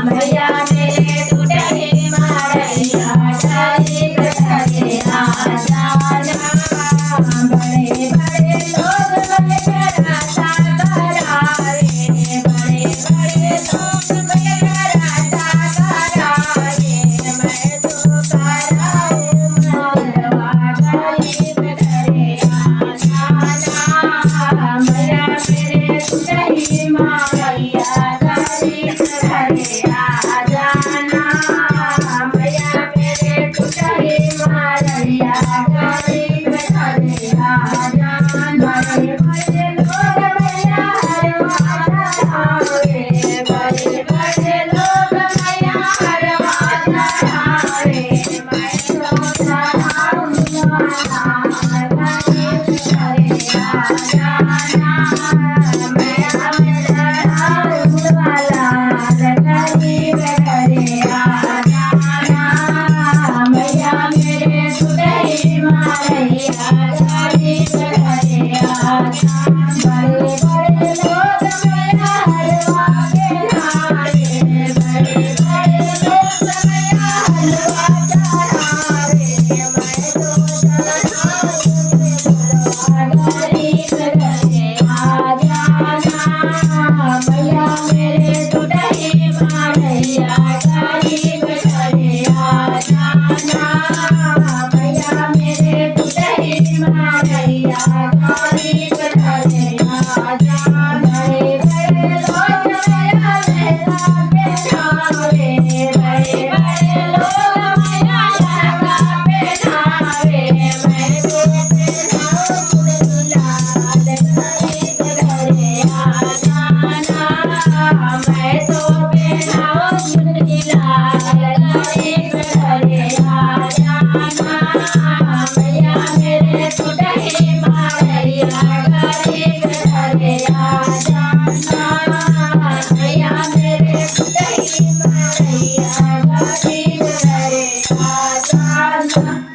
मैया मेरे टूटे मारैया गरीब घरे आ जाना। बड़े बड़े लोग वगैरह सा करारे, बड़े बड़े लोग वगैरह सा करारे। मैं तो कराऊं मारवा गरीब घरे आ जाना। मैया मेरे टूटे मारैया गरीब घरे आ जाना। मैया मेरे टूटे मारैया गरीब घरे आ जाना। बड़े बड़े लोग मैया हरवा चढ़ावे, बड़े बड़े लोग मैया हरवा चढ़ावे। मैं तो चढ़ाऊं माला गरीब घरे आ जाना। मैया मैं चढ़ाऊं माला गरीब घरे आ जाना। मैया मेरे टूटे मारैया गरीब घरे आ जाना। बड़े बड़े लोग मैया हरवा पहनावे, बड़े बड़े लोग मैया हरवा चढ़ावे। मैं तो चढ़ाऊं माला गरीब घरे आ जाना। मैया मेरे टूटे मारैया गरीब घरे आ जाना। मैया मेरे टूटे मारैया गरीब घरे आ जाना। बड़े बड़े लोग मैया लहंगा पहनावे, बड़े बड़े लोग मैया लहंगा पहनावे। मैं तो पहनाऊं लाल गरीब घरे आ जाना। मैं तो पहनाऊं लाल गरीब घरे आ जाना। मैया मेरे टूटे मारैया गरीब घरे आ जाना। मैया मेरे टूटे मारैया गरीब घरे आ जाना।